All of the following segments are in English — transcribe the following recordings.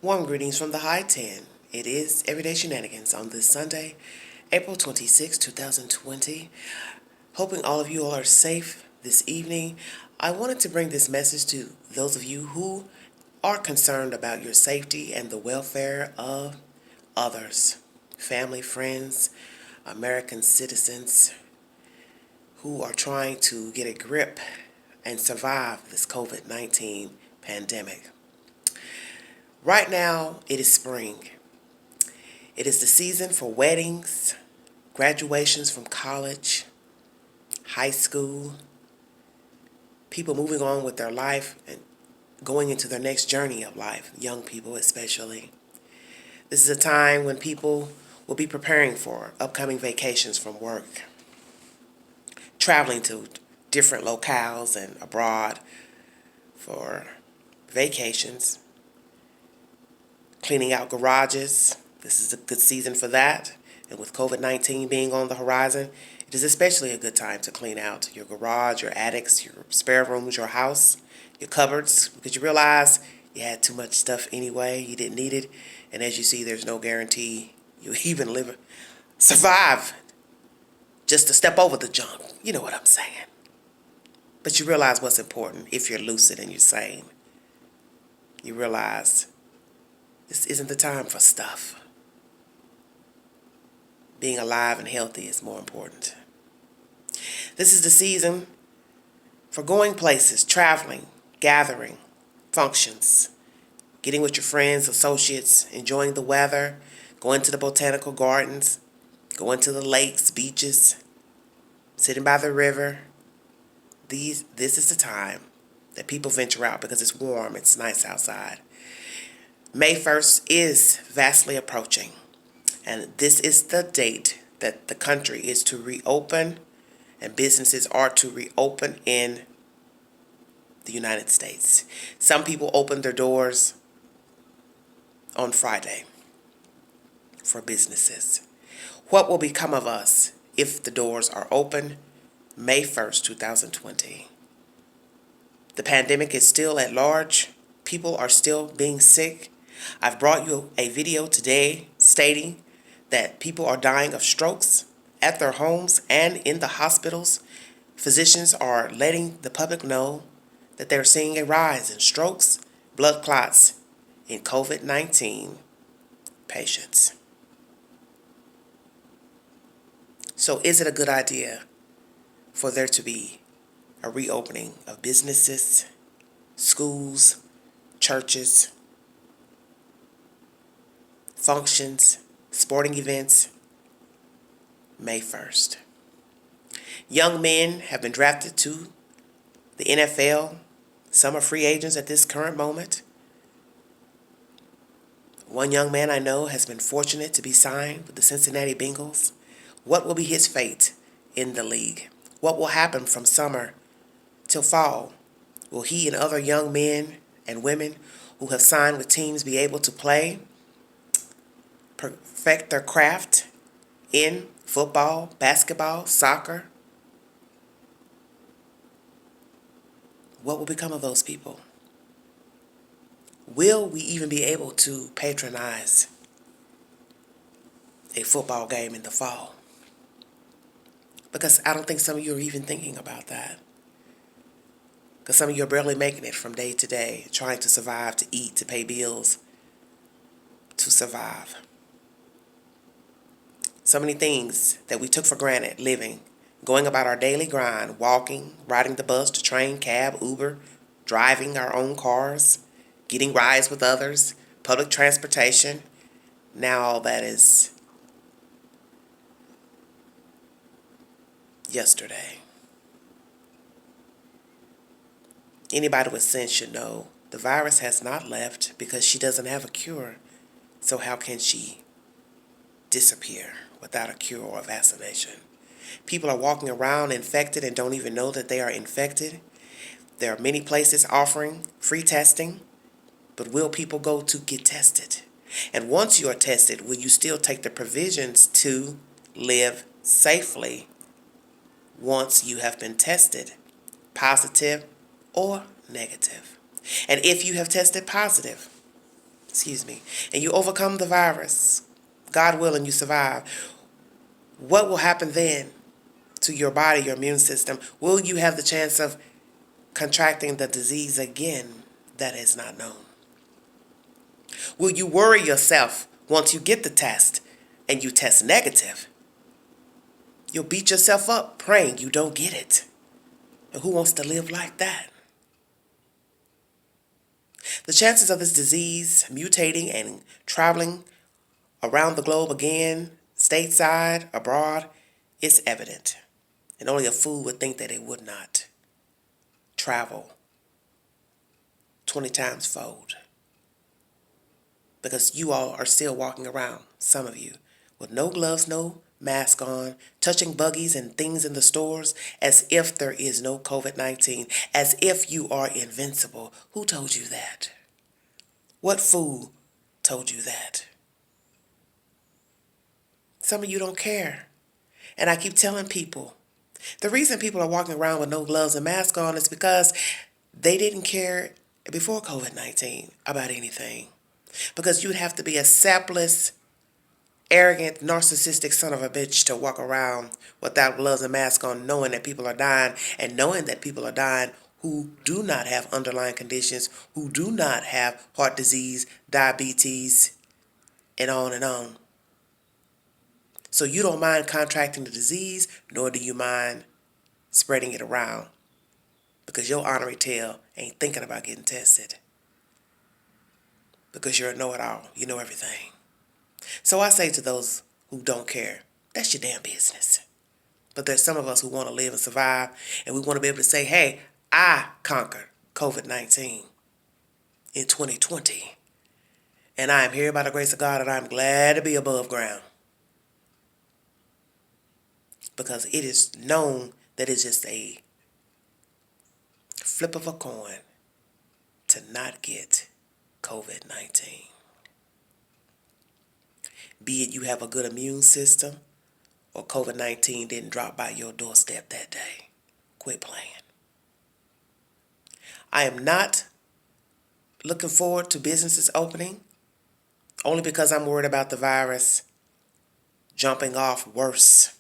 Warm greetings from the High 10. It is Everyday Shenanigans on this Sunday, April 26, 2020. Hoping all of you all are safe this evening. I wanted to bring this message to those of you who are concerned about your safety and the welfare of others, family, friends, American citizens who are trying to get a grip and survive this COVID-19 pandemic. Right now, it is spring. It is the season for weddings, graduations from college, high school, people moving on with their life and going into their next journey of life, young people especially. This is a time when people will be preparing for upcoming vacations from work, traveling to different locales and abroad for vacations, cleaning out garages. This is a good season for that. And with COVID-19 being on the horizon, it is especially a good time to clean out your garage, your attics, your spare rooms, your house, your cupboards, because you realize you had too much stuff anyway, you didn't need it. And as you see, there's no guarantee you even survive just to step over the junk. You know what I'm saying. But you realize what's important if you're lucid and you're sane. You realize this isn't the time for stuff. Being alive and healthy is more important. This is the season for going places, traveling, gathering, functions, getting with your friends, associates, enjoying the weather, going to the botanical gardens, going to the lakes, beaches, sitting by the river. This is the time that people venture out because it's warm, it's nice outside. May 1st is vastly approaching. And this is the date that the country is to reopen and businesses are to reopen in the United States. Some people open their doors on Friday for businesses. What will become of us if the doors are open May 1st, 2020? The pandemic is still at large. People are still being sick. I've brought you a video today stating that people are dying of strokes at their homes and in the hospitals. Physicians are letting the public know that they're seeing a rise in strokes, blood clots in COVID-19 patients. So is it a good idea for there to be a reopening of businesses, schools, churches, functions, sporting events, May 1st. Young men have been drafted to the NFL. Some are free agents at this current moment. One young man I know has been fortunate to be signed with the Cincinnati Bengals. What will be his fate in the league? What will happen from summer till fall? Will he and other young men and women who have signed with teams be able to play, perfect their craft in football, basketball, soccer? What will become of those people? Will we even be able to patronize a football game in the fall? Because I don't think some of you are even thinking about that. Because some of you are barely making it from day to day, trying to survive, to eat, to pay bills, to survive. So many things that we took for granted living, going about our daily grind, walking, riding the bus, the train, cab, Uber, driving our own cars, getting rides with others, public transportation. Now all that is yesterday. Anybody with sense should know the virus has not left because she doesn't have a cure. So how can she disappear without a cure or a vaccination? People are walking around infected and don't even know that they are infected. There are many places offering free testing, but will people go to get tested? And once you are tested, will you still take the provisions to live safely once you have been tested, positive or negative? And if you have tested positive, excuse me, and you overcome the virus, God willing, you survive, what will happen then to your body, your immune system? Will you have the chance of contracting the disease again that is not known? Will you worry yourself once you get the test and you test negative? You'll beat yourself up praying you don't get it. And who wants to live like that? The chances of this disease mutating and traveling around the globe again, stateside, abroad, is evident. And only a fool would think that it would not travel 20 times fold. Because you all are still walking around, some of you, with no gloves, no mask on, touching buggies and things in the stores as if there is no COVID-19, as if you are invincible. Who told you that? What fool told you that? Some of you don't care. And I keep telling people, the reason people are walking around with no gloves and mask on is because they didn't care before COVID-19 about anything. Because you'd have to be a sapless, arrogant, narcissistic son of a bitch to walk around without gloves and mask on, knowing that people are dying, and knowing that people are dying who do not have underlying conditions, who do not have heart disease, diabetes, and on and on. So you don't mind contracting the disease, nor do you mind spreading it around, because your honorary tail ain't thinking about getting tested. Because you're a know-it-all. You know everything. So I say to those who don't care, that's your damn business. But there's some of us who want to live and survive, and we want to be able to say, hey, I conquered COVID-19 in 2020. And I am here by the grace of God, and I'm glad to be above ground. Because it is known that it's just a flip of a coin to not get COVID-19. Be it you have a good immune system or COVID-19 didn't drop by your doorstep that day. Quit playing. I am not looking forward to businesses opening only because I'm worried about the virus jumping off worse.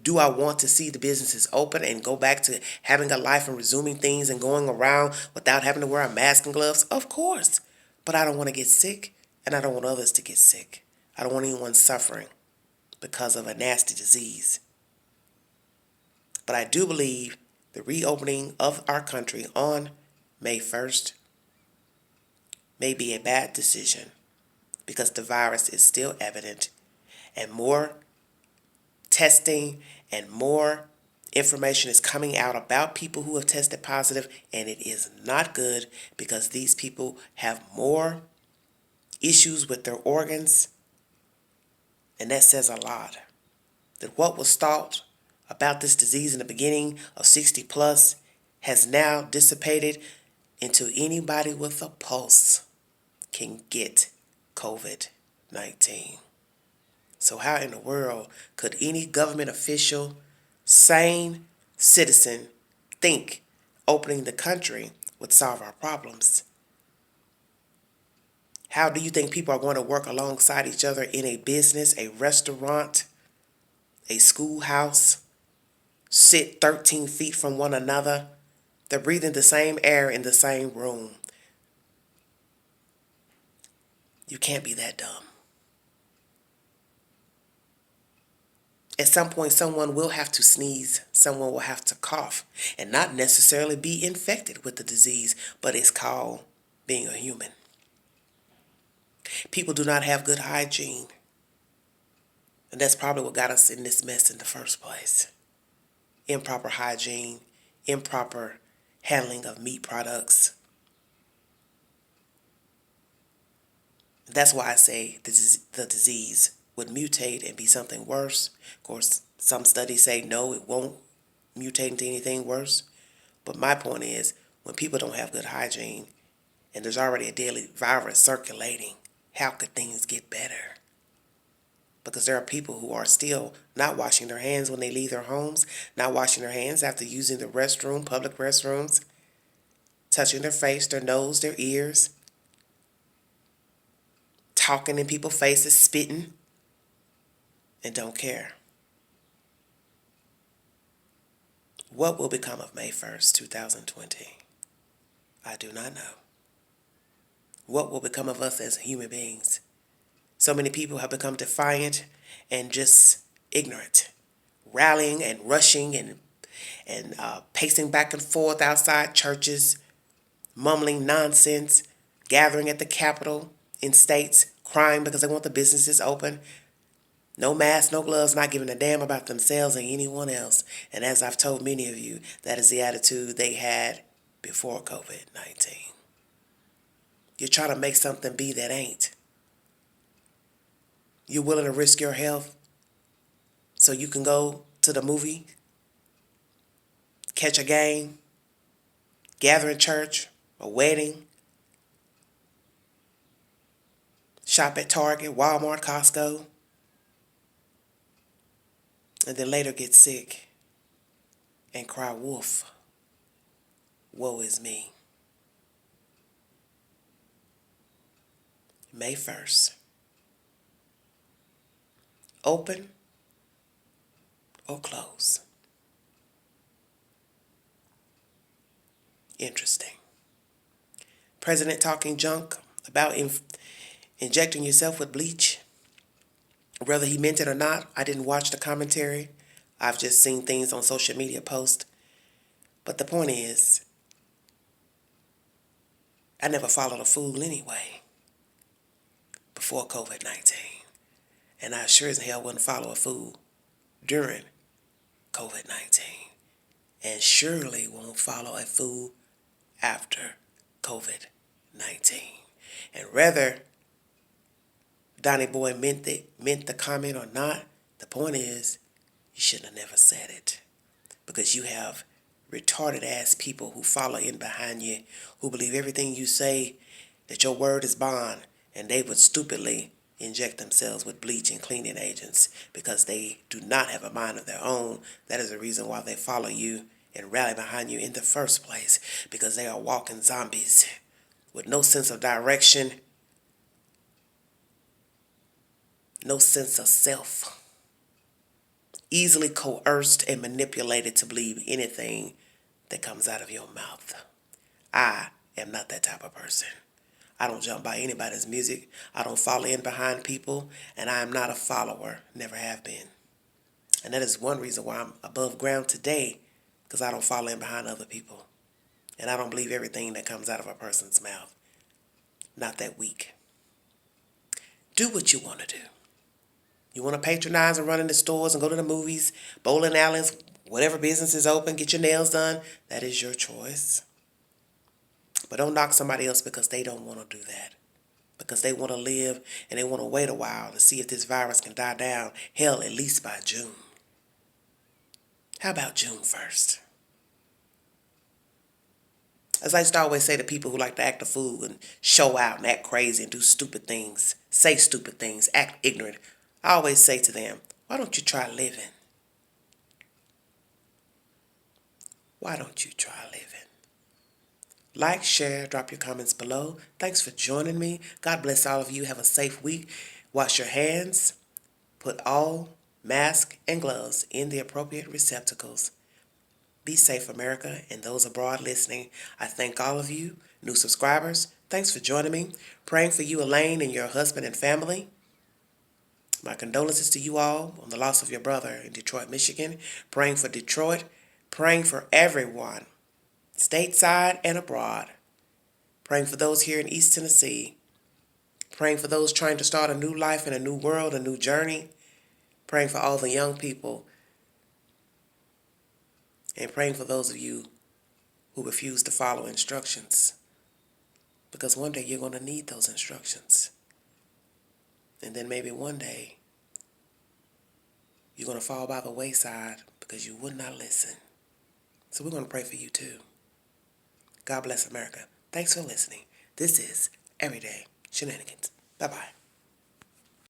Do I want to see the businesses open and go back to having a life and resuming things and going around without having to wear a mask and gloves? Of course. But I don't want to get sick, and I don't want others to get sick. I don't want anyone suffering because of a nasty disease. But I do believe the reopening of our country on May 1st may be a bad decision because the virus is still evident, and more testing and more information is coming out about people who have tested positive, and it is not good because these people have more issues with their organs, and that says a lot. That what was thought about this disease in the beginning of 60 plus has now dissipated into anybody with a pulse can get COVID-19. So how in the world could any government official, sane citizen think opening the country would solve our problems? How do you think people are going to work alongside each other in a business, a restaurant, a schoolhouse, sit 13 feet from one another? They're breathing the same air in the same room. You can't be that dumb. At some point, someone will have to sneeze, someone will have to cough, and not necessarily be infected with the disease, but it's called being a human. People do not have good hygiene, and that's probably what got us in this mess in the first place. Improper hygiene, improper handling of meat products. That's why I say the disease would mutate and be something worse. Of course, some studies say no, it won't mutate into anything worse. But my point is, when people don't have good hygiene and there's already a deadly virus circulating, how could things get better? Because there are people who are still not washing their hands when they leave their homes, not washing their hands after using the restroom, public restrooms, touching their face, their nose, their ears. talking in people's faces, spitting, and don't care. What will become of May 1st, 2020? I do not know. What will become of us as human beings? So many people have become defiant and just ignorant, rallying and rushing and pacing back and forth outside churches, mumbling nonsense, gathering at the Capitol in states, crying because they want the businesses open. No masks, no gloves, not giving a damn about themselves and anyone else. And as I've told many of you, that is the attitude they had before COVID-19. You're trying to make something be that ain't. You're willing to risk your health so you can go to the movie, catch a game, gather in church, a wedding, shop at Target, Walmart, Costco, and then later get sick and cry wolf. Woe is me. May 1st. Open or close? Interesting. President talking junk about injecting yourself with bleach. Whether he meant it or not, I didn't watch the commentary. I've just seen things on social media posts. But the point is, I never followed a fool anyway before COVID-19. And I sure as hell wouldn't follow a fool during COVID-19. And surely won't follow a fool after COVID-19. And whether Donnie Boy meant the comment or not, the point is, you should have never said it. Because you have retarded ass people who follow in behind you, who believe everything you say, that your word is bond, and they would stupidly inject themselves with bleach and cleaning agents because they do not have a mind of their own. That is the reason why they follow you and rally behind you in the first place, because they are walking zombies with no sense of direction, no sense of self, easily coerced and manipulated to believe anything that comes out of your mouth. I am not that type of person. I don't jump by anybody's music. I don't follow in behind people, and I am not a follower, never have been. And that is one reason why I'm above ground today, because I don't follow in behind other people. And I don't believe everything that comes out of a person's mouth. Not that weak. Do what you want to do. You want to patronize and run into stores and go to the movies, bowling alleys, whatever business is open, get your nails done. That is your choice. But don't knock somebody else because they don't want to do that. Because they want to live and they want to wait a while to see if this virus can die down. Hell, at least by June. How about June 1st? As I used to always say to people who like to act a fool and show out and act crazy and do stupid things, say stupid things, act ignorant, I always say to them, why don't you try living? Why don't you try living? Like, share, drop your comments below. Thanks for joining me. God bless all of you. Have a safe week. Wash your hands. Put all masks and gloves in the appropriate receptacles. Be safe, America, and those abroad listening. I thank all of you, new subscribers. Thanks for joining me. Praying for you, Elaine, and your husband and family. My condolences to you all on the loss of your brother in Detroit, Michigan. Praying for Detroit. Praying for everyone, stateside and abroad. Praying for those here in East Tennessee. Praying for those trying to start a new life in a new world, a new journey. Praying for all the young people. And praying for those of you who refuse to follow instructions. Because one day you're going to need those instructions. And then maybe one day you're going to fall by the wayside because you would not listen. So we're going to pray for you too. God bless America. Thanks for listening. This is Everyday Shenanigans. Bye-bye.